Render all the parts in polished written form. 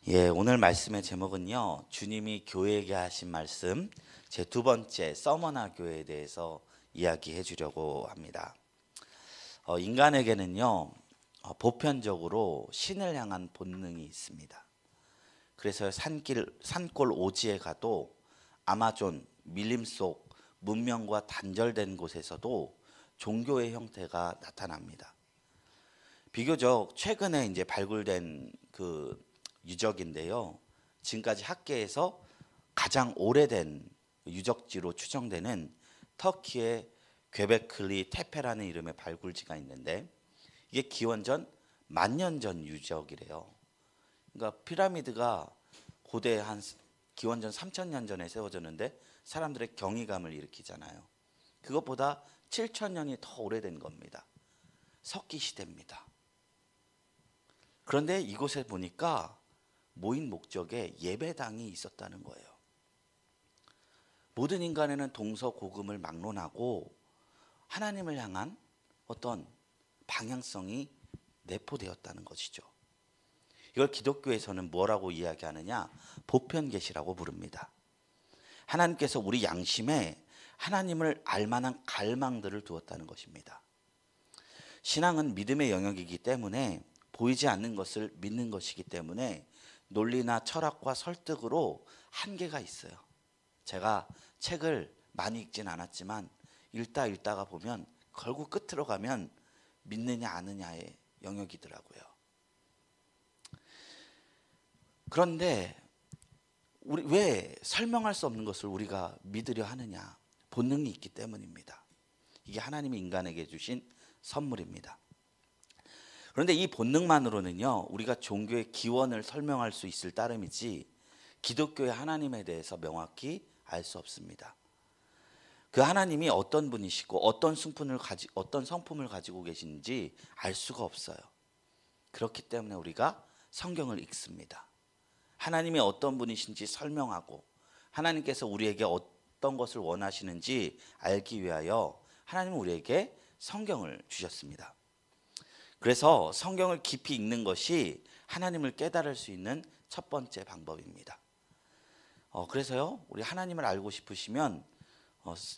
예, 오늘 말씀의 제목은요. 주님이 교회에게 하신 말씀 제 두 번째 서머나 교회에 대해서 이야기해 주려고 합니다. 인간에게는요. 보편적으로 신을 향한 본능이 있습니다. 그래서 산골 오지에 가도 아마존 밀림 속 문명과 단절된 곳에서도 종교의 형태가 나타납니다. 비교적 최근에 이제 발굴된 그 유적인데요. 지금까지 학계에서 가장 오래된 유적지로 추정되는 터키의 괴베클리 테페라는 이름의 발굴지가 있는데 이게 기원전 10,000년 전 유적이래요. 그러니까 피라미드가 고대 한 기원전 3,000년 전에 세워졌는데 사람들의 경이감을 일으키잖아요. 그것보다 7,000년이 더 오래된 겁니다. 석기 시대입니다. 그런데 이곳에 보니까 모인 목적에 예배당이 있었다는 거예요. 모든 인간에는 동서고금을 막론하고 하나님을 향한 어떤 방향성이 내포되었다는 것이죠. 이걸 기독교에서는 뭐라고 이야기하느냐? 보편계시라고 부릅니다. 하나님께서 우리 양심에 하나님을 알만한 갈망들을 두었다는 것입니다. 신앙은 믿음의 영역이기 때문에 보이지 않는 것을 믿는 것이기 때문에 논리나 철학과 설득으로 한계가 있어요. 제가 책을 많이 읽진 않았지만 읽다가 보면 결국 끝으로 가면 믿느냐 아느냐의 영역이더라고요. 그런데 우리 왜 설명할 수 없는 것을 우리가 믿으려 하느냐? 본능이 있기 때문입니다. 이게 하나님이 인간에게 주신 선물입니다. 그런데 이 본능만으로는요, 우리가 종교의 기원을 설명할 수 있을 따름이지 기독교의 하나님에 대해서 명확히 알 수 없습니다. 그 하나님이 어떤 분이시고 어떤 성품을 가지고 계신지 알 수가 없어요. 그렇기 때문에 우리가 성경을 읽습니다. 하나님이 어떤 분이신지 설명하고 하나님께서 우리에게 어떤 것을 원하시는지 알기 위하여 하나님은 우리에게 성경을 주셨습니다. 그래서 성경을 깊이 읽는 것이 하나님을 깨달을 수 있는 첫 번째 방법입니다. 그래서요, 우리 하나님을 알고 싶으시면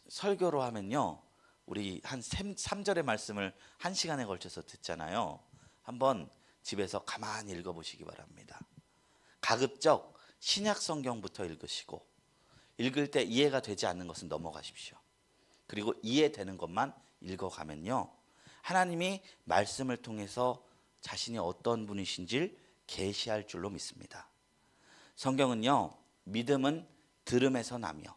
설교로 하면요, 우리 한 3절의 말씀을 1시간에 걸쳐서 듣잖아요. 한번 집에서 가만히 읽어보시기 바랍니다. 가급적 신약 성경부터 읽으시고 읽을 때 이해가 되지 않는 것은 넘어가십시오. 그리고 이해되는 것만 읽어가면요, 하나님이 말씀을 통해서 자신이 어떤 분이신지를 계시할 줄로 믿습니다. 성경은요, 믿음은 들음에서 나며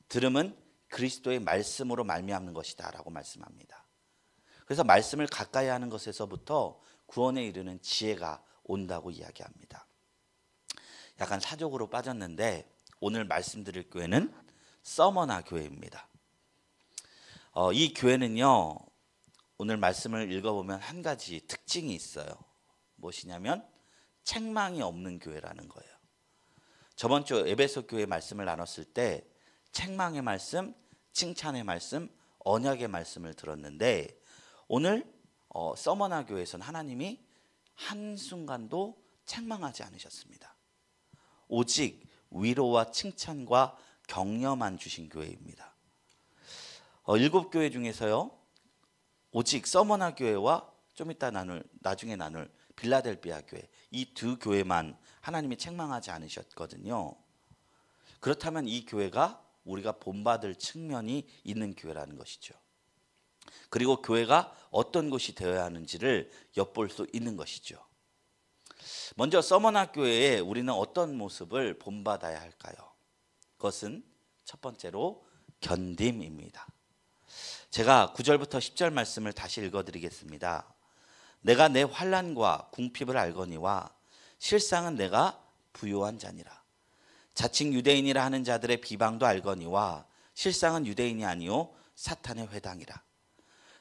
들음은 그리스도의 말씀으로 말미암는 것이다 라고 말씀합니다. 그래서 말씀을 가까이 하는 것에서부터 구원에 이르는 지혜가 온다고 이야기합니다. 약간 사족으로 빠졌는데 오늘 말씀드릴 교회는 서머나 교회입니다. 이 교회는요, 오늘 말씀을 읽어보면 한 가지 특징이 있어요. 무엇이냐면 책망이 없는 교회라는 거예요. 저번 주 에베소 교회 말씀을 나눴을 때 책망의 말씀, 칭찬의 말씀, 언약의 말씀을 들었는데 오늘 서머나 교회에서는 하나님이 한순간도 책망하지 않으셨습니다. 오직 위로와 칭찬과 격려만 주신 교회입니다. 7교회 중에서요, 오직 서머나 교회와 좀 이따 나중에 나눌 빌라델비아 교회, 이 두 교회만 하나님이 책망하지 않으셨거든요. 그렇다면 이 교회가 우리가 본받을 측면이 있는 교회라는 것이죠. 그리고 교회가 어떤 곳이 되어야 하는지를 엿볼 수 있는 것이죠. 먼저 서머나 교회에 우리는 어떤 모습을 본받아야 할까요? 그것은 첫 번째로 견딤입니다. 제가 9절부터 10절 말씀을 다시 읽어드리겠습니다. 내가 내 환난과 궁핍을 알거니와 실상은 내가 부요한 자니라. 자칭 유대인이라 하는 자들의 비방도 알거니와 실상은 유대인이 아니요 사탄의 회당이라.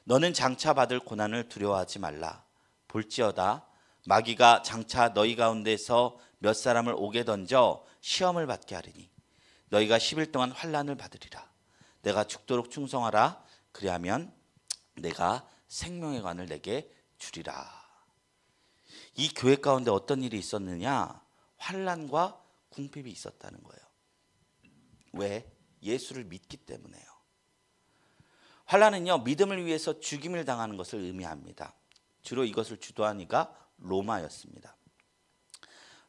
너는 장차 받을 고난을 두려워하지 말라. 볼지어다 마귀가 장차 너희 가운데서 몇 사람을 옥에 던져 시험을 받게 하리니 너희가 10일 동안 환난을 받으리라. 내가 죽도록 충성하라. 그리하면 내가 생명의 관을 내게 주리라. 이 교회 가운데 어떤 일이 있었느냐? 환난과 궁핍이 있었다는 거예요. 왜? 예수를 믿기 때문에요. 환난은요, 믿음을 위해서 죽임을 당하는 것을 의미합니다. 주로 이것을 주도한 이가 로마였습니다.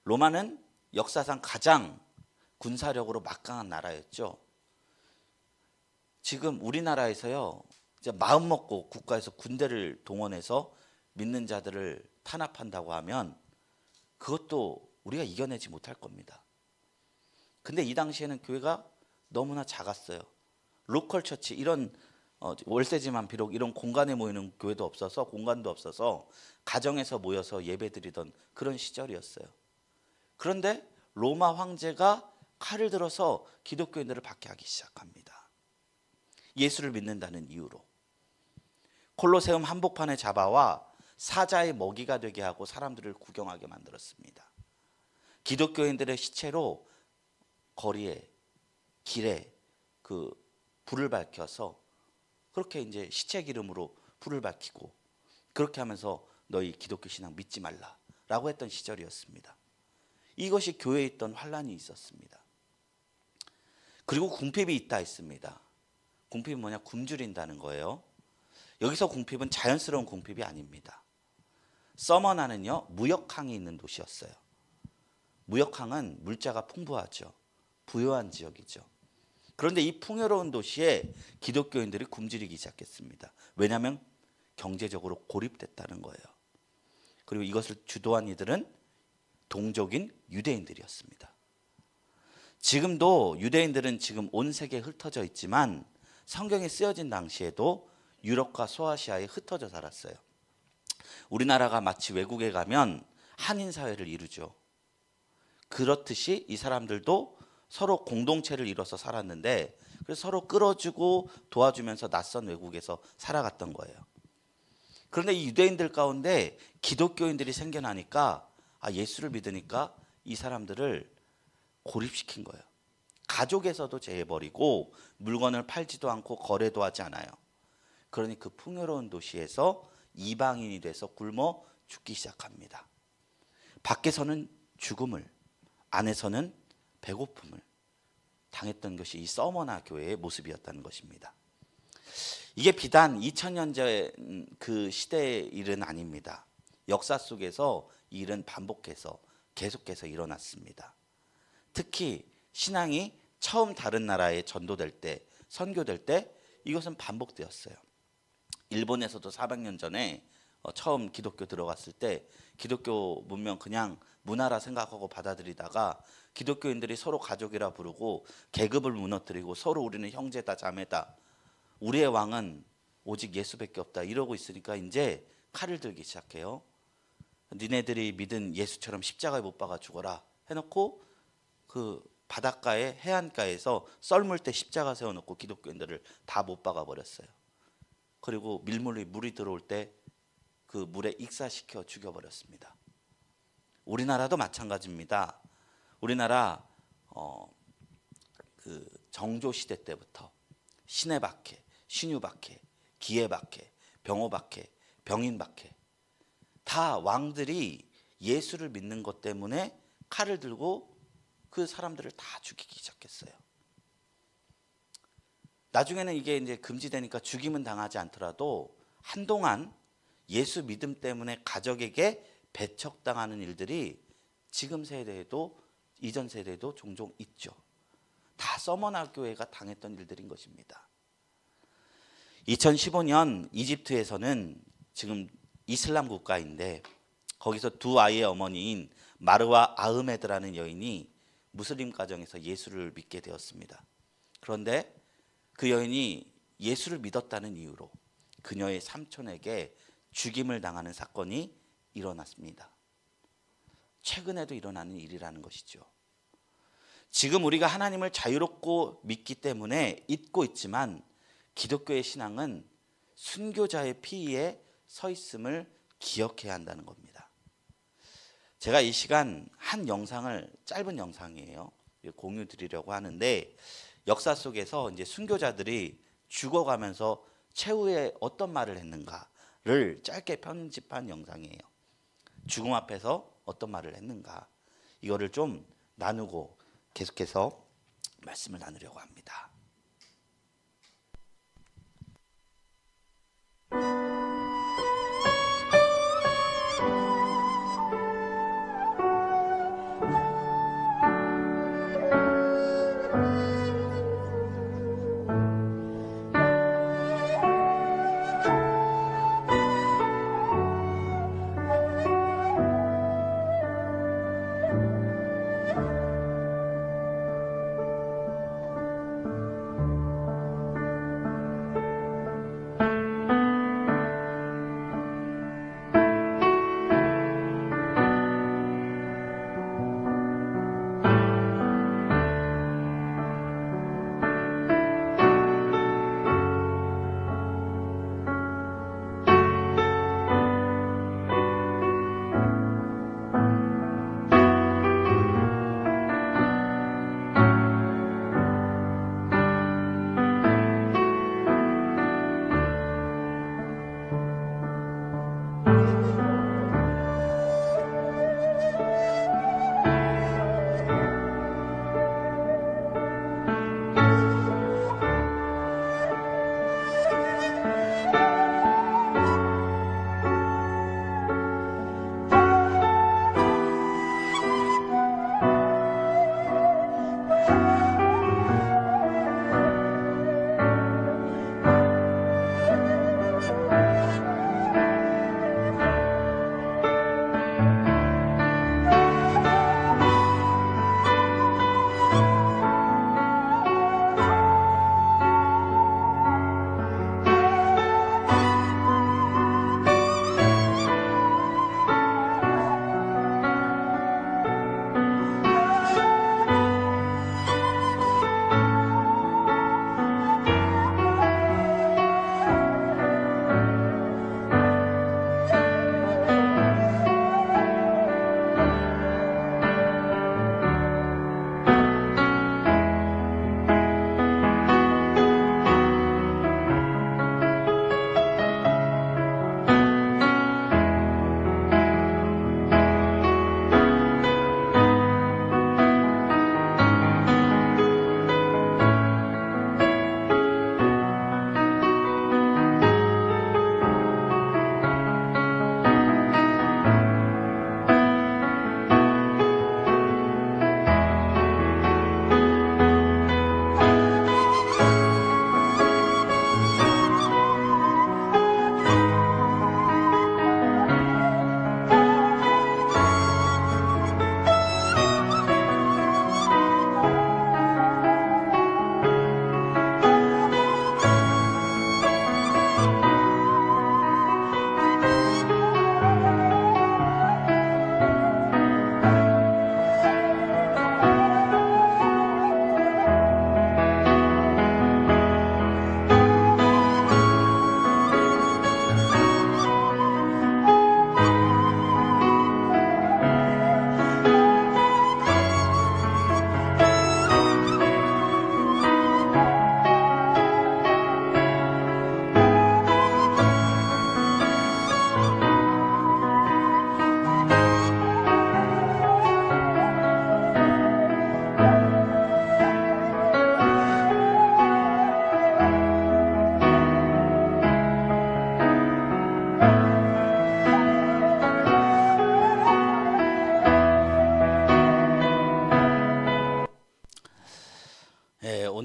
로마는 역사상 가장 군사력으로 막강한 나라였죠. 지금 우리나라에서요, 이제 마음 먹고 국가에서 군대를 동원해서 믿는 자들을 탄압한다고 하면 그것도 우리가 이겨내지 못할 겁니다. 근데 이 당시에는 교회가 너무나 작았어요. 로컬 처치, 이런 월세지만 비록 이런 공간에 모이는 교회도 없어서, 공간도 없어서 가정에서 모여서 예배드리던 그런 시절이었어요. 그런데 로마 황제가 칼을 들어서 기독교인들을 박해하기 시작합니다. 예수를 믿는다는 이유로. 콜로세움 한복판에 잡아와 사자의 먹이가 되게 하고 사람들을 구경하게 만들었습니다. 기독교인들의 시체로 거리에, 길에 그 불을 밝혀서 그렇게 이제 시체 기름으로 불을 밝히고, 그렇게 하면서 너희 기독교 신앙 믿지 말라라고 했던 시절이었습니다. 이것이 교회에 있던 환란이 있었습니다. 그리고 궁핍이 있다 했습니다. 궁핍이 뭐냐? 굶주린다는 거예요. 여기서 궁핍은 자연스러운 궁핍이 아닙니다. 서머나는요, 무역항이 있는 도시였어요. 무역항은 물자가 풍부하죠. 부유한 지역이죠. 그런데 이 풍요로운 도시에 기독교인들이 굶주리기 시작했습니다. 왜냐하면 경제적으로 고립됐다는 거예요. 그리고 이것을 주도한 이들은 동족인 유대인들이었습니다. 지금도 유대인들은 지금 온 세계에 흩어져 있지만 성경이 쓰여진 당시에도 유럽과 소아시아에 흩어져 살았어요. 우리나라가 마치 외국에 가면 한인 사회를 이루죠. 그렇듯이 이 사람들도 서로 공동체를 이뤄서 살았는데, 그래서 서로 끌어주고 도와주면서 낯선 외국에서 살아갔던 거예요. 그런데 이 유대인들 가운데 기독교인들이 생겨나니까, 예수를 믿으니까 이 사람들을 고립시킨 거예요. 가족에서도 제해버리고 물건을 팔지도 않고 거래도 하지 않아요. 그러니 그 풍요로운 도시에서 이방인이 돼서 굶어 죽기 시작합니다. 밖에서는 죽음을, 안에서는 배고픔을 당했던 것이 이 서머나 교회의 모습이었다는 것입니다. 이게 비단 2000년 전 그 시대의 일은 아닙니다. 역사 속에서 이 일은 반복해서 계속해서 일어났습니다. 특히 신앙이 처음 다른 나라에 전도될 때, 선교될 때 이것은 반복되었어요. 일본에서도 400년 전에 처음 기독교 들어갔을 때 기독교 문명 그냥 문화라 생각하고 받아들이다가 기독교인들이 서로 가족이라 부르고 계급을 무너뜨리고 서로 우리는 형제다 자매다, 우리의 왕은 오직 예수밖에 없다 이러고 있으니까 이제 칼을 들기 시작해요. 니네들이 믿은 예수처럼 십자가에 못 박아 죽어라 해놓고 그 바닷가에 해안가에서 썰물 때 십자가 세워놓고 기독교인들을 다 못 박아 버렸어요. 그리고 물이 들어올 때 그 물에 익사시켜 죽여버렸습니다. 우리나라도 마찬가지입니다. 우리나라 그 정조 시대 때부터 신해박해, 신유박해, 기해박해, 병호박해, 병인박해, 다 왕들이 예수를 믿는 것 때문에 칼을 들고 그 사람들을 다 죽이기 시작했어요. 나중에는 이게 이제 금지되니까 죽임은 당하지 않더라도 한동안 예수 믿음 때문에 가족에게 배척당하는 일들이 지금 세대에도 이전 세대에도 종종 있죠. 다 서머나 교회가 당했던 일들인 것입니다. 2015년 이집트에서는 지금 이슬람 국가인데 거기서 두 아이의 어머니인 마르와 아흐메드라는 여인이 무슬림 가정에서 예수를 믿게 되었습니다. 그런데 그 여인이 예수를 믿었다는 이유로 그녀의 삼촌에게 죽임을 당하는 사건이 일어났습니다. 최근에도 일어나는 일이라는 것이죠. 지금 우리가 하나님을 자유롭고 믿기 때문에 잊고 있지만 기독교의 신앙은 순교자의 피에 서 있음을 기억해야 한다는 겁니다. 제가 이 시간 한 영상을, 짧은 영상이에요, 공유 드리려고 하는데, 역사 속에서 이제 순교자들이 죽어가면서 최후에 어떤 말을 했는가를 짧게 편집한 영상이에요. 죽음 앞에서 어떤 말을 했는가. 이거를 좀 나누고 계속해서 말씀을 나누려고 합니다.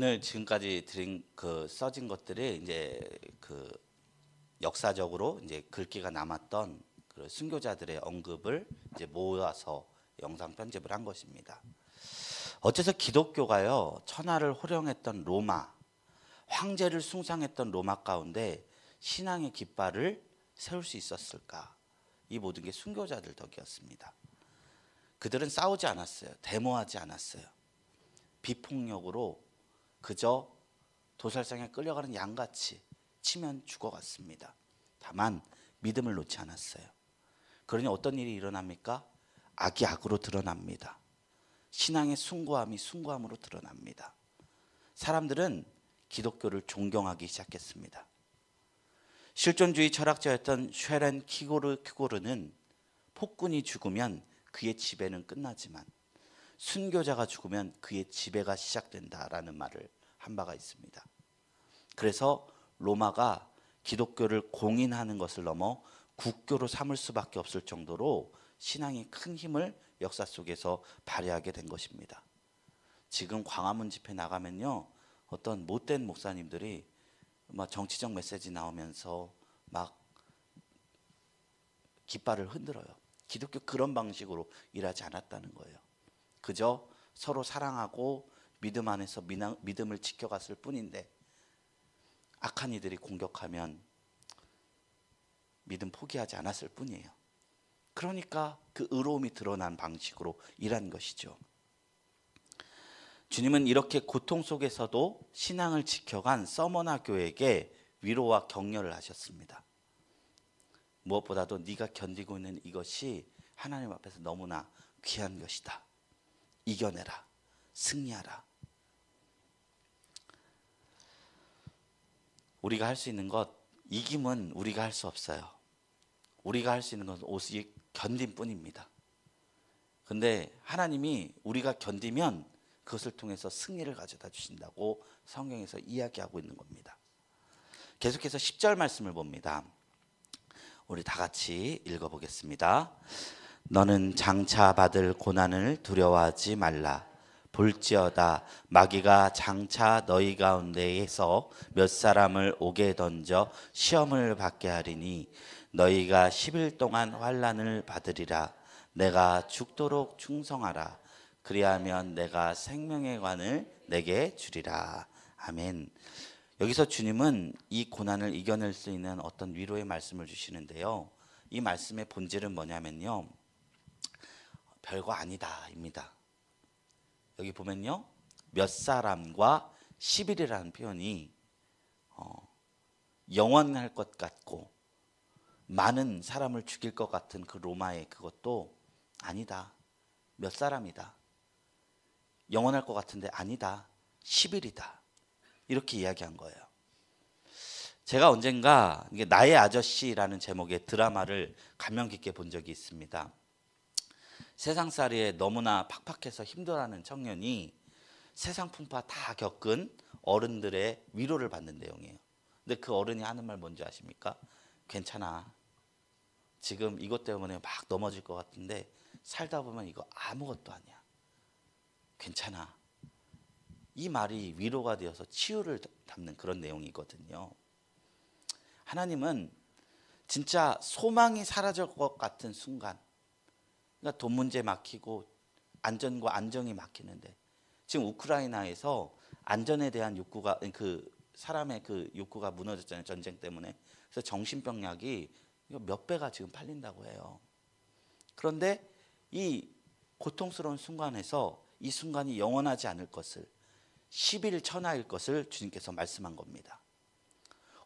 오늘 지금까지 드린 그 써진 것들이 이제 그 역사적으로 이제 글귀가 남았던 그 순교자들의 언급을 이제 모아서 영상 편집을 한 것입니다. 어째서 기독교가요 천하를 호령했던 로마, 황제를 숭상했던 로마 가운데 신앙의 깃발을 세울 수 있었을까? 이 모든 게 순교자들 덕이었습니다. 그들은 싸우지 않았어요. 데모하지 않았어요. 비폭력으로 그저 도살장에 끌려가는 양같이 치면 죽어갔습니다. 다만 믿음을 놓지 않았어요. 그러니 어떤 일이 일어납니까? 악이 악으로 드러납니다. 신앙의 숭고함이 숭고함으로 드러납니다. 사람들은 기독교를 존경하기 시작했습니다. 실존주의 철학자였던 쉐렌 키고르는 폭군이 죽으면 그의 지배는 끝나지만 순교자가 죽으면 그의 지배가 시작된다라는 말을 한 바가 있습니다. 그래서 로마가 기독교를 공인하는 것을 넘어 국교로 삼을 수밖에 없을 정도로 신앙이 큰 힘을 역사 속에서 발휘하게 된 것입니다. 지금 광화문 집회 나가면요, 어떤 못된 목사님들이 막 정치적 메시지 나오면서 막 깃발을 흔들어요. 기독교 그런 방식으로 일하지 않았다는 거예요. 그저 서로 사랑하고 믿음 안에서 믿음을 지켜갔을 뿐인데, 악한 이들이 공격하면 믿음 포기하지 않았을 뿐이에요. 그러니까 그 의로움이 드러난 방식으로 일한 것이죠. 주님은 이렇게 고통 속에서도 신앙을 지켜간 서머나 교회에게 위로와 격려를 하셨습니다. 무엇보다도 네가 견디고 있는 이것이 하나님 앞에서 너무나 귀한 것이다. 이겨내라. 승리하라. 우리가 할 수 있는 것, 이김은 우리가 할 수 없어요. 우리가 할 수 있는 것은 오직 견딤뿐입니다. 근데 하나님이 우리가 견디면 그것을 통해서 승리를 가져다 주신다고 성경에서 이야기하고 있는 겁니다. 계속해서 10절 말씀을 봅니다. 우리 다 같이 읽어보겠습니다. 너는 장차 받을 고난을 두려워하지 말라. 볼지어다 마귀가 장차 너희 가운데에서 몇 사람을 옥에 던져 시험을 받게 하리니 너희가 10일 동안 환난을 받으리라. 내가 죽도록 충성하라. 그리하면 내가 생명의 관을 내게 주리라. 아멘. 여기서 주님은 이 고난을 이겨낼 수 있는 어떤 위로의 말씀을 주시는데요, 이 말씀의 본질은 뭐냐면요, 별거 아니다입니다. 여기 보면요, 몇 사람과 10일이라는 표현이 영원할 것 같고 많은 사람을 죽일 것 같은 그 로마의 그것도 아니다. 몇 사람이다. 영원할 것 같은데 아니다. 10일이다. 이렇게 이야기한 거예요. 제가 언젠가 이게 나의 아저씨라는 제목의 드라마를 감명 깊게 본 적이 있습니다. 세상살이에 너무나 팍팍해서 힘들어하는 청년이 세상 풍파 다 겪은 어른들의 위로를 받는 내용이에요. 근데 그 어른이 하는 말 뭔지 아십니까? 괜찮아. 지금 이것 때문에 막 넘어질 것 같은데 살다 보면 이거 아무것도 아니야. 괜찮아. 이 말이 위로가 되어서 치유를 담는 그런 내용이거든요. 하나님은 진짜 소망이 사라질 것 같은 순간, 그러니까 돈 문제 막히고 안전과 안정이 막히는데, 지금 우크라이나에서 안전에 대한 욕구가, 그 사람의 그 욕구가 무너졌잖아요, 전쟁 때문에. 그래서 정신병약이 몇 배가 지금 팔린다고 해요. 그런데 이 고통스러운 순간에서 이 순간이 영원하지 않을 것을, 10일 천하일 것을 주님께서 말씀한 겁니다.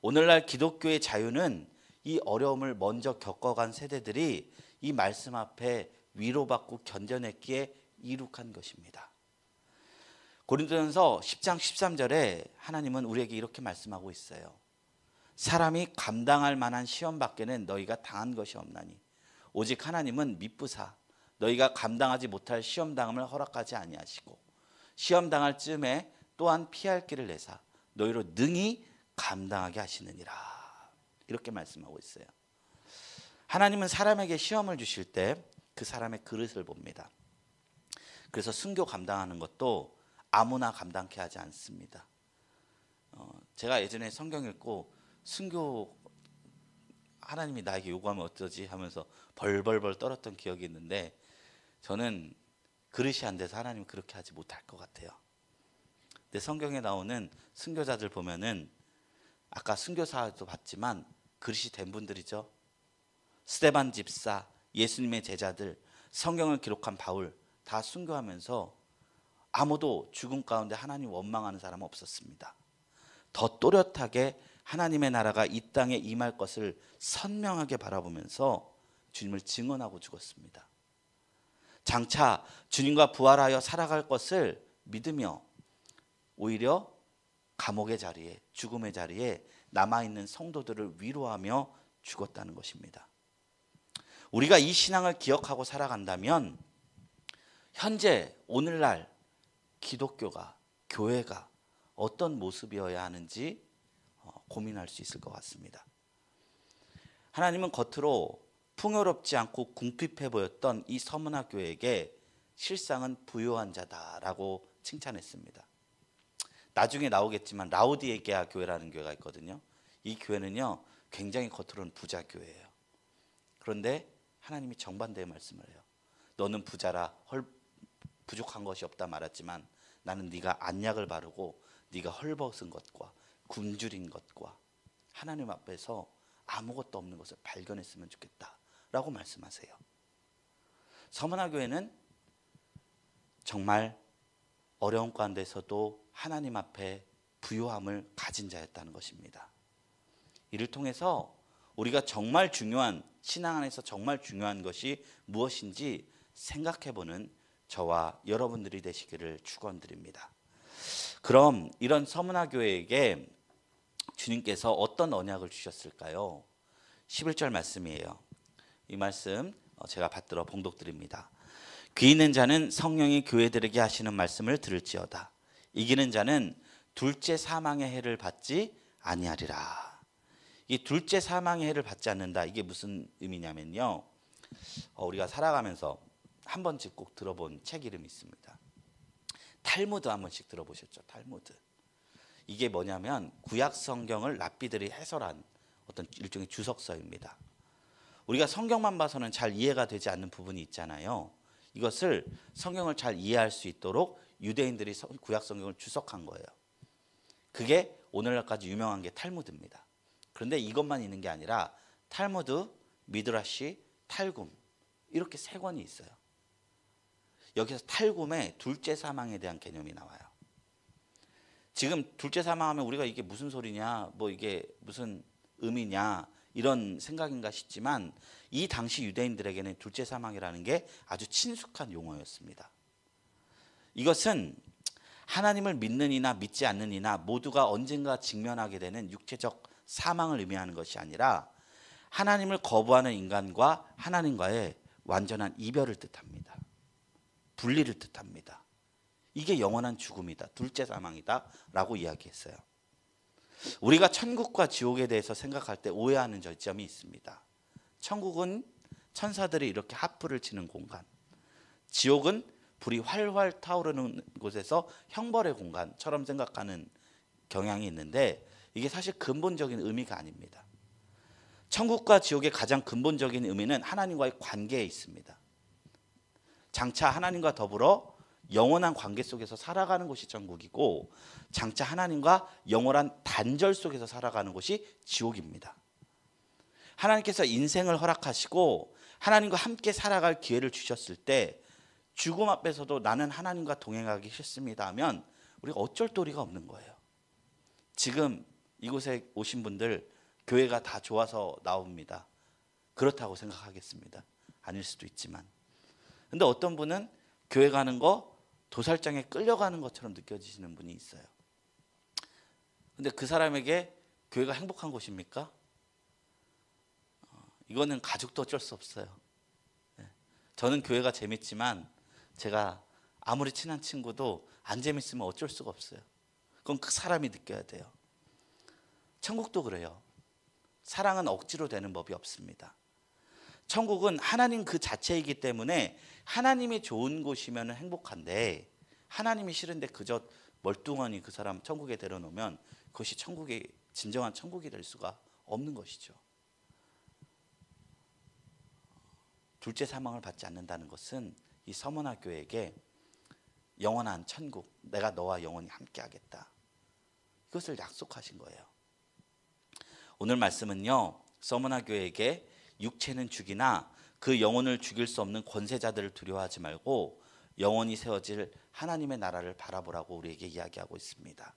오늘날 기독교의 자유는 이 어려움을 먼저 겪어간 세대들이 이 말씀 앞에 위로받고 견뎌냈기에 이룩한 것입니다. 고린도전서 10장 13절에 하나님은 우리에게 이렇게 말씀하고 있어요. 사람이 감당할 만한 시험 밖에는 너희가 당한 것이 없나니 오직 하나님은 미쁘사 너희가 감당하지 못할 시험 당함을 허락하지 아니하시고 시험 당할 즈음에 또한 피할 길을 내사 너희로 능히 감당하게 하시느니라. 이렇게 말씀하고 있어요. 하나님은 사람에게 시험을 주실 때 그 사람의 그릇을 봅니다. 그래서 순교 감당하는 것도 아무나 감당케 하지 않습니다. 제가 예전에 성경 읽고 순교 하나님이 나에게 요구하면 어쩌지 하면서 벌벌벌 떨었던 기억이 있는데, 저는 그릇이 안 돼서 하나님 그렇게 하지 못할 것 같아요. 근데 성경에 나오는 순교자들 보면은 아까 순교사도 봤지만 그릇이 된 분들이죠. 스데반 집사, 예수님의 제자들, 성경을 기록한 바울 다 순교하면서 아무도 죽음 가운데 하나님 원망하는 사람은 없었습니다. 더 또렷하게 하나님의 나라가 이 땅에 임할 것을 선명하게 바라보면서 주님을 증언하고 죽었습니다. 장차 주님과 부활하여 살아갈 것을 믿으며 오히려 감옥의 자리에, 죽음의 자리에 남아있는 성도들을 위로하며 죽었다는 것입니다. 우리가 이 신앙을 기억하고 살아간다면 현재 오늘날 기독교가, 교회가 어떤 모습이어야 하는지 고민할 수 있을 것 같습니다. 하나님은 겉으로 풍요롭지 않고 궁핍해 보였던 이 서문화 교회에게 실상은 부유한 자다라고 칭찬했습니다. 나중에 나오겠지만 라우디게아 교회라는 교회가 있거든요. 이 교회는요 굉장히 겉으로는 부자 교회예요. 그런데 하나님이 정반대의 말씀을 해요. 너는 부자라 부족한 것이 없다 말했지만 나는 네가 안약을 바르고 네가 헐벗은 것과 굶주린 것과 하나님 앞에서 아무것도 없는 것을 발견했으면 좋겠다라고 말씀하세요. 서문화 교회는 정말 어려운 가운데서도 하나님 앞에 부요함을 가진 자였다는 것입니다. 이를 통해서 우리가 정말 중요한, 신앙 안에서 정말 중요한 것이 무엇인지 생각해보는 저와 여러분들이 되시기를 축원드립니다. 그럼 이런 서문화 교회에게 주님께서 어떤 언약을 주셨을까요? 11절 말씀이에요. 이 말씀 제가 받들어 봉독드립니다. 귀 있는 자는 성령이 교회들에게 하시는 말씀을 들을지어다. 이기는 자는 둘째 사망의 해를 받지 아니하리라. 이 둘째 사망의 해를 받지 않는다. 이게 무슨 의미냐면요. 우리가 살아가면서 한 번씩 꼭 들어본 책 이름이 있습니다. 탈무드 한 번씩 들어보셨죠? 탈무드. 이게 뭐냐면 구약 성경을 랍비들이 해설한 어떤 일종의 주석서입니다. 우리가 성경만 봐서는 잘 이해가 되지 않는 부분이 있잖아요. 이것을 성경을 잘 이해할 수 있도록 유대인들이 구약 성경을 주석한 거예요. 그게 오늘날까지 유명한 게 탈무드입니다. 그런데 이것만 있는 게 아니라 탈무드, 미드라시, 탈굼 이렇게 세 권이 있어요. 여기서 탈굼의 둘째 사망에 대한 개념이 나와요. 지금 둘째 사망하면 우리가 이게 무슨 소리냐, 뭐 이게 무슨 의미냐 이런 생각인가 싶지만 이 당시 유대인들에게는 둘째 사망이라는 게 아주 친숙한 용어였습니다. 이것은 하나님을 믿는 이나 믿지 않는 이나 모두가 언젠가 직면하게 되는 육체적 사망을 의미하는 것이 아니라 하나님을 거부하는 인간과 하나님과의 완전한 이별을 뜻합니다. 분리를 뜻합니다. 이게 영원한 죽음이다, 둘째 사망이다 라고 이야기했어요. 우리가 천국과 지옥에 대해서 생각할 때 오해하는 점이 있습니다. 천국은 천사들이 이렇게 하프를 치는 공간, 지옥은 불이 활활 타오르는 곳에서 형벌의 공간처럼 생각하는 경향이 있는데 이게 사실 근본적인 의미가 아닙니다. 천국과 지옥의 가장 근본적인 의미는 하나님과의 관계에 있습니다. 장차 하나님과 더불어 영원한 관계 속에서 살아가는 곳이 천국이고 장차 하나님과 영원한 단절 속에서 살아가는 곳이 지옥입니다. 하나님께서 인생을 허락하시고 하나님과 함께 살아갈 기회를 주셨을 때 죽음 앞에서도 나는 하나님과 동행하기 싫습니다 하면 우리가 어쩔 도리가 없는 거예요. 지금 이곳에 오신 분들 교회가 다 좋아서 나옵니다. 그렇다고 생각하겠습니다. 아닐 수도 있지만. 근데 어떤 분은 교회 가는 거 도살장에 끌려가는 것처럼 느껴지시는 분이 있어요. 근데 그 사람에게 교회가 행복한 곳입니까? 이거는 가족도 어쩔 수 없어요. 저는 교회가 재밌지만 제가 아무리 친한 친구도 안 재밌으면 어쩔 수가 없어요. 그건 그 사람이 느껴야 돼요. 천국도 그래요. 사랑은 억지로 되는 법이 없습니다. 천국은 하나님 그 자체이기 때문에 하나님이 좋은 곳이면 행복한데 하나님이 싫은데 그저 멀뚱하니 그 사람 천국에 데려놓으면 그것이 천국의 진정한 천국이 될 수가 없는 것이죠. 둘째 사망을 받지 않는다는 것은 이 서문화 교회에게 영원한 천국, 내가 너와 영원히 함께하겠다, 이것을 약속하신 거예요. 오늘 말씀은요, 서문화 교회에게 육체는 죽이나 그 영혼을 죽일 수 없는 권세자들을 두려워하지 말고 영원히 세워질 하나님의 나라를 바라보라고 우리에게 이야기하고 있습니다.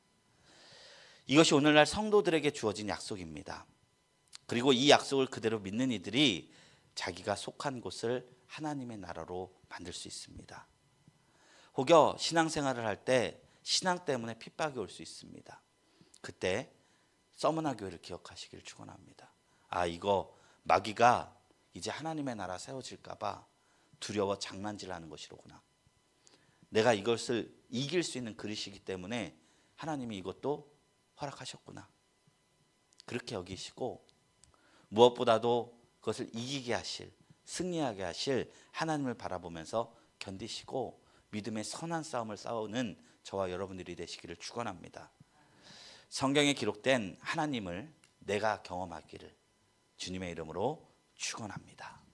이것이 오늘날 성도들에게 주어진 약속입니다. 그리고 이 약속을 그대로 믿는 이들이 자기가 속한 곳을 하나님의 나라로 만들 수 있습니다. 혹여 신앙생활을 할 때 신앙 때문에 핍박이 올 수 있습니다. 그때 서문화 교회를 기억하시길 축원합니다. 이거 마귀가 이제 하나님의 나라 세워질까 봐 두려워 장난질하는 것이로구나. 내가 이것을 이길 수 있는 그릇이기 때문에 하나님이 이것도 허락하셨구나. 그렇게 여기시고 무엇보다도 그것을 이기게 하실, 승리하게 하실 하나님을 바라보면서 견디시고 믿음의 선한 싸움을 싸우는 저와 여러분들이 되시기를 축원합니다. 성경에 기록된 하나님을 내가 경험하기를 주님의 이름으로 축원합니다.